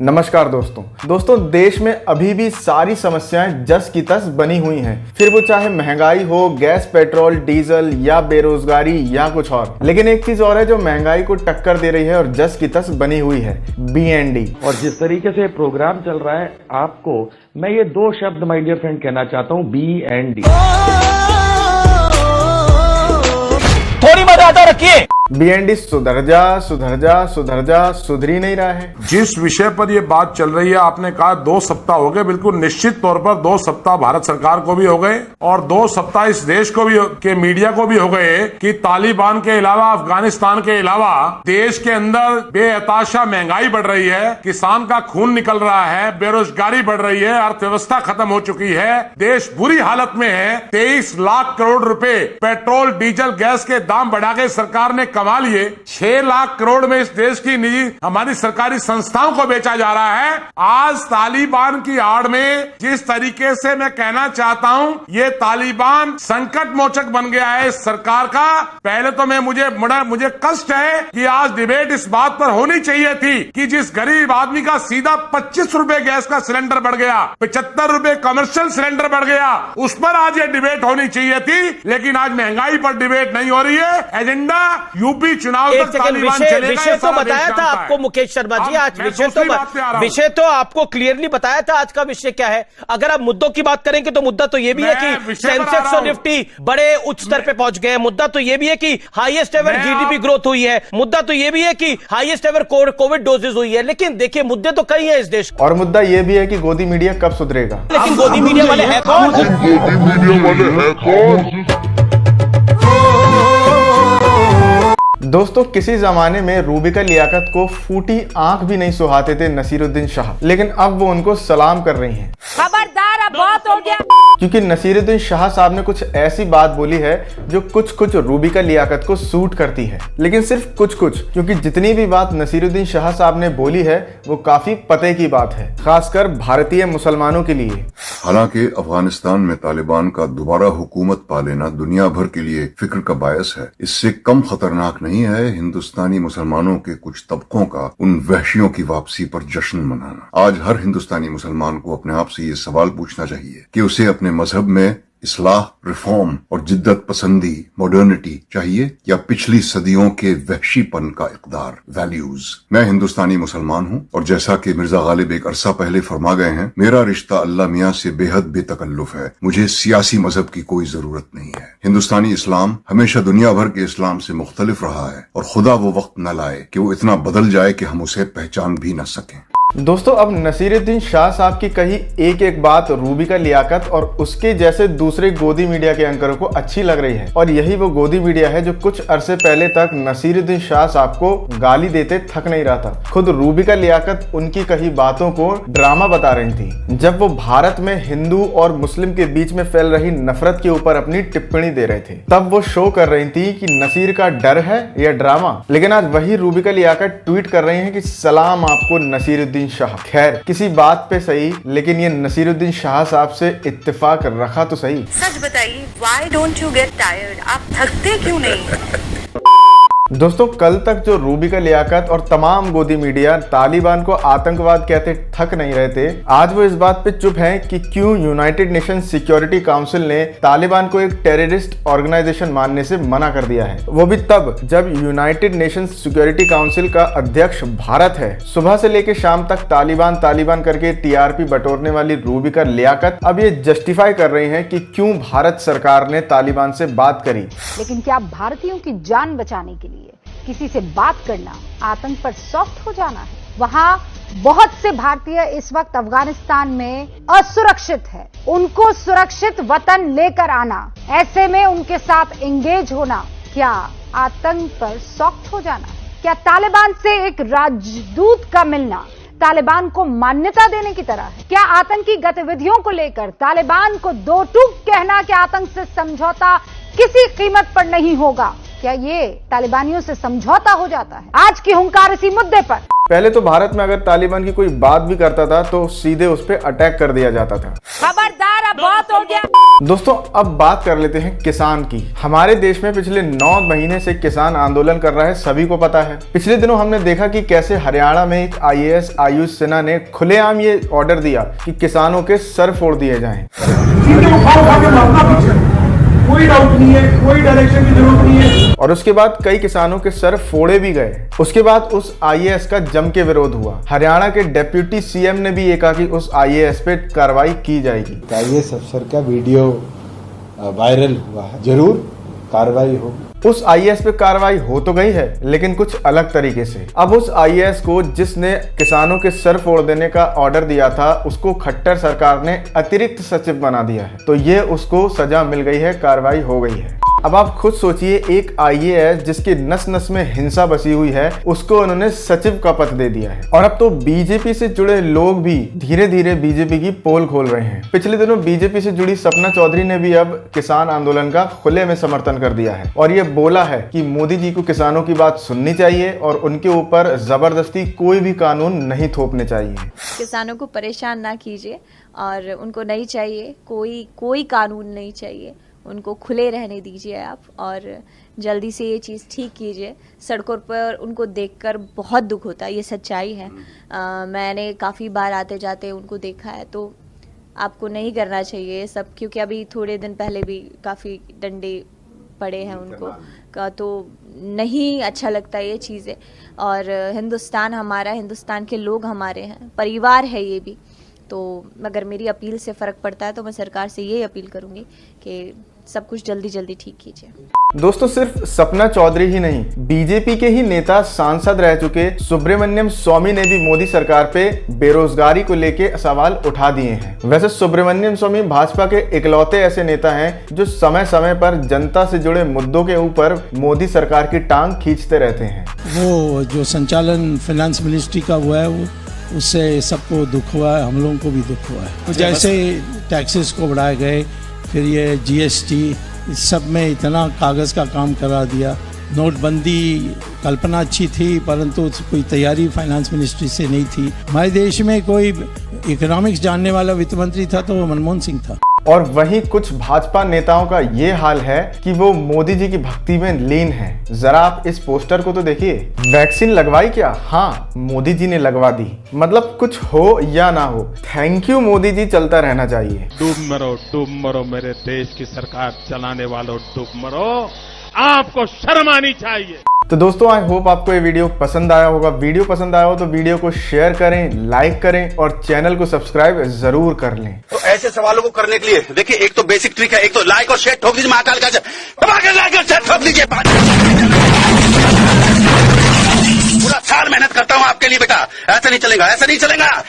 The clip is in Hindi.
नमस्कार दोस्तों देश में अभी भी सारी समस्याएं जस की तस बनी हुई हैं, फिर वो चाहे महंगाई हो, गैस, पेट्रोल, डीजल या बेरोजगारी या कुछ और। लेकिन एक चीज और है जो महंगाई को टक्कर दे रही है और जस की तस बनी हुई है, BND। और जिस तरीके से प्रोग्राम चल रहा है, आपको मैं ये दो शब्द माय डियर फ्रेंड कहना चाहता हूँ, BND। थोड़ी मर्यादा रखिए। BND सुधर जा सुधर ही नहीं रहा है। जिस विषय पर ये बात चल रही है, आपने कहा 2 सप्ताह हो गए, बिल्कुल निश्चित तौर पर 2 सप्ताह भारत सरकार को भी हो गए और 2 सप्ताह इस देश को भी के मीडिया को भी हो गए कि तालिबान के अलावा, अफगानिस्तान के अलावा देश के अंदर बेहताशा महंगाई बढ़ रही है, किसान का खून निकल रहा है, बेरोजगारी बढ़ रही है, अर्थव्यवस्था खत्म हो चुकी है, देश बुरी हालत में है। 23 लाख करोड़ रुपए पेट्रोल, डीजल, गैस के दाम बढ़ा के सरकार ने कमा लिए। 6 लाख करोड़ में इस देश की निजी हमारी सरकारी संस्थाओं को बेचा जा रहा है। आज तालिबान की आड़ में जिस तरीके से मैं कहना चाहता हूं, ये तालिबान संकट मोचक बन गया है इस सरकार का। पहले तो मुझे कष्ट है कि आज डिबेट इस बात पर होनी चाहिए थी कि जिस गरीब आदमी का सीधा 25 रुपए गैस का सिलेंडर बढ़ गया, 75 रुपए कमर्शियल सिलेंडर बढ़ गया, उस पर आज ये डिबेट होनी चाहिए थी। लेकिन आज महंगाई पर डिबेट नहीं हो रही है। एजेंडा यूपी चुनाव तक तालिबान चलेगा। विषय तो बताया था आपको मुकेश शर्मा जी, आज विषय तो आपको क्लियरली बताया था। आज का विषय क्या है? अगर आप मुद्दों की बात करेंगे तो मुद्दा तो ये भी है कि सेंसेक्स और निफ्टी बड़े उच्च स्तर पे पहुंच गए। मुद्दा तो ये भी है कि हाईएस्ट एवर जीडीपी ग्रोथ हुई है। मुद्दा तो ये भी है कि हाईएस्ट एवर कोविड डोजेज हुई है। लेकिन देखिए, मुद्दे तो कई है इस देश। और मुद्दा ये भी है कि गोदी मीडिया कब सुधरेगा। लेकिन गोदी मीडिया वाले है कौन? दोस्तों, किसी जमाने में रूबी का लियाकत को फूटी आंख भी नहीं सुहाते थे नसीरुद्दीन शाह, लेकिन अब वो उनको सलाम कर रही हैं। खबरदार, अब बहुत हो गया। क्योंकि नसीरुद्दीन शाह साहब ने कुछ ऐसी बात बोली है जो कुछ रूबी का लियाकत को सूट करती है। लेकिन सिर्फ कुछ, क्योंकि जितनी भी बात नसीरुद्दीन शाह साहब ने बोली है वो काफी पते की बात है, खासकर भारतीय मुसलमानों के लिए। हालांकि अफगानिस्तान में तालिबान का दोबारा हुकूमत पा लेना दुनिया भर के लिए फिक्र का बायस है। इससे कम खतरनाक नहीं है हिंदुस्तानी मुसलमानों के कुछ तबकों का उन वहशियों की वापसी पर जश्न मनाना। आज हर हिंदुस्तानी मुसलमान को अपने आप से ये सवाल पूछना चाहिए कि उसे अपने मजहब में इस्लाह, रिफॉर्म और जिद्दत पसंदी, मॉडर्निटी चाहिए या पिछली सदियों के वहशीपन का इक़दार, वैल्यूज। मैं हिंदुस्तानी मुसलमान हूँ और जैसा कि मिर्जा गालिब एक अरसा पहले फरमा गए हैं, मेरा रिश्ता अल्लाह मियाँ से बेहद बेतकल्लुफ है। मुझे सियासी मजहब की कोई जरूरत नहीं है। हिंदुस्तानी इस्लाम हमेशा दुनिया भर के इस्लाम से मुख्तलिफ रहा है और खुदा वो वक्त न लाए कि वो इतना बदल जाए कि हम उसे पहचान भी न सकें। दोस्तों, अब नसीरुद्दीन शाह साहब की कही एक बात रूबी का लियाकत और उसके जैसे दूसरे गोदी मीडिया के एंकरों को अच्छी लग रही है। और यही वो गोदी मीडिया है जो कुछ अरसे पहले तक नसीरुद्दीन शाह साहब को गाली देते थक नहीं रहा था। खुद रूबी का लियाकत उनकी कही बातों को ड्रामा बता रही थी, जब वो भारत में हिंदू और मुस्लिम के बीच में फैल रही नफरत के ऊपर अपनी टिप्पणी दे रहे थे। तब वो शो कर रही थी कि नसीर का डर है या ड्रामा। लेकिन आज वही रूबी का लियाकत ट्वीट कर रही है कि सलाम आपको नसीरुद्दीन शाह। खैर, किसी बात पे सही, लेकिन ये नसीरुद्दीन शाह साहब से इत्तेफाक रखा तो सही। सच बताइए, why don't you get tired? आप थकते क्यों नहीं? दोस्तों, कल तक जो रूबी का लियाकत और तमाम गोदी मीडिया तालिबान को आतंकवाद कहते थक नहीं रहे थे, आज वो इस बात पे चुप हैं कि क्यों यूनाइटेड नेशन सिक्योरिटी काउंसिल ने तालिबान को एक टेररिस्ट ऑर्गेनाइजेशन मानने से मना कर दिया है। वो भी तब जब यूनाइटेड नेशन सिक्योरिटी काउंसिल का अध्यक्ष भारत है। सुबह से लेकर शाम तक तालिबान करके TRP बटोरने वाली रूबी का लियाकत अब ये जस्टिफाई कर रही है कि क्यों भारत सरकार ने तालिबान से बात करी। लेकिन क्या भारतीयों की जान बचाने के लिए किसी से बात करना आतंक पर सॉफ्ट हो जाना है? वहां बहुत से भारतीय इस वक्त अफगानिस्तान में असुरक्षित है। उनको सुरक्षित वतन लेकर आना, ऐसे में उनके साथ एंगेज होना, क्या आतंक पर सॉफ्ट हो जाना? क्या तालिबान से एक राजदूत का मिलना तालिबान को मान्यता देने की तरह है? क्या आतंकी गतिविधियों को लेकर तालिबान को दो टूक कहना कि आतंक से समझौता किसी कीमत पर नहीं होगा, क्या ये तालिबानियों से समझौता हो जाता है? आज की हुंकार इसी मुद्दे पर। पहले तो भारत में अगर तालिबान की कोई बात भी करता था तो सीधे उस पर अटैक कर दिया जाता था। खबरदार, गया, बहुत हो गया। दोस्तों अब बात कर लेते हैं किसान की। हमारे देश में पिछले 9 महीने से किसान आंदोलन कर रहा है, सभी को पता है। पिछले दिनों हमने देखा कि कैसे हरियाणा में एक IAS आयुष सिन्हा ने खुलेआम ये ऑर्डर दिया कि किसानों के सर फोड़ दिए जाएं। कोई डाउट नहीं है, कोई डायरेक्शन की जरूरत नहीं है। और उसके बाद कई किसानों के सर फोड़े भी गए। उसके बाद उस IAS का जम के विरोध हुआ। हरियाणा के डिप्टी CM ने भी ये कहा कि उस IAS पे कार्रवाई की जाएगी। IAS अफसर का वीडियो वायरल हुआ है, जरूर कार्रवाई होगी। उस IAS पे कार्रवाई हो तो गई है, लेकिन कुछ अलग तरीके से। अब उस IAS को जिसने किसानों के सर फोड़ देने का ऑर्डर दिया था, उसको खट्टर सरकार ने अतिरिक्त सचिव बना दिया है। तो ये उसको सजा मिल गई है, कार्रवाई हो गई है। अब आप खुद सोचिए, एक IAS जिसकी नस नस में हिंसा बसी हुई है, उसको उन्होंने सचिव का पद दे दिया है। और अब तो बीजेपी से जुड़े लोग भी धीरे धीरे बीजेपी की पोल खोल रहे हैं। पिछले दिनों बीजेपी से जुड़ी सपना चौधरी ने भी अब किसान आंदोलन का खुले में समर्थन कर दिया है और ये बोला है कि मोदी जी को किसानों की बात सुननी चाहिए और उनके ऊपर जबरदस्ती कोई भी कानून नहीं थोपने चाहिए। किसानों को परेशान ना कीजिए और उनको नहीं चाहिए, कोई कानून नहीं चाहिए, उनको खुले रहने दीजिए आप और जल्दी से ये चीज़ ठीक कीजिए। सड़कों पर उनको देखकर बहुत दुख होता है, ये सच्चाई है। मैंने काफ़ी बार आते जाते उनको देखा है, तो आपको नहीं करना चाहिए ये सब, क्योंकि अभी थोड़े दिन पहले भी काफ़ी डंडे पड़े हैं उनको का, तो नहीं अच्छा लगता ये चीज़ें। और हिंदुस्तान हमारा, हिंदुस्तान के लोग हमारे हैं, परिवार है ये भी। तो अगर मेरी अपील से फ़र्क पड़ता है तो मैं सरकार से ये अपील करूँगी कि सब कुछ जल्दी जल्दी ठीक कीजिए। दोस्तों सिर्फ सपना चौधरी ही नहीं, बीजेपी के ही नेता सांसद रह चुके सुब्रमण्यम स्वामी ने भी मोदी सरकार पे बेरोजगारी को लेके सवाल उठा दिए हैं। वैसे सुब्रमण्यम स्वामी भाजपा के इकलौते ऐसे नेता हैं जो समय समय पर जनता से जुड़े मुद्दों के ऊपर मोदी सरकार की टांग खींचते रहते हैं। वो जो संचालन फाइनेंस मिनिस्ट्री का हुआ है, उससे सबको दुख हुआ है, हम लोगों को भी दुख हुआ है। तो जैसे टैक्सेस को बढ़ाए गए, फिर ये GST, इस सब में इतना कागज़ का काम करा दिया। नोटबंदी कल्पना अच्छी थी, परंतु कोई तैयारी फाइनेंस मिनिस्ट्री से नहीं थी। हमारे देश में कोई इकोनॉमिक्स जानने वाला वित्त मंत्री था तो वो मनमोहन सिंह था। और वहीं कुछ भाजपा नेताओं का ये हाल है कि वो मोदी जी की भक्ति में लीन हैं। जरा आप इस पोस्टर को तो देखिए। वैक्सीन लगवाई क्या? हाँ, मोदी जी ने लगवा दी। मतलब कुछ हो या ना हो, थैंक यू मोदी जी चलता रहना चाहिए। डूब मरो मेरे देश की सरकार चलाने वालों, डूब मरो, आपको शर्म आनी चाहिए। तो दोस्तों आई होप आपको ये वीडियो पसंद आया होगा। वीडियो पसंद आया हो तो वीडियो को शेयर करें, लाइक करें और चैनल को सब्सक्राइब जरूर कर लें। तो ऐसे सवालों को करने के लिए देखिए, एक तो बेसिक ट्रिक है, एक तो लाइक और शेयर ठोक दीजिए, महाकाल का लाइक और शेयर ठोक दीजिए। पूरा साल मेहनत करता हूं आपके लिए बेटा, ऐसा नहीं चलेगा, ऐसा नहीं चलेगा।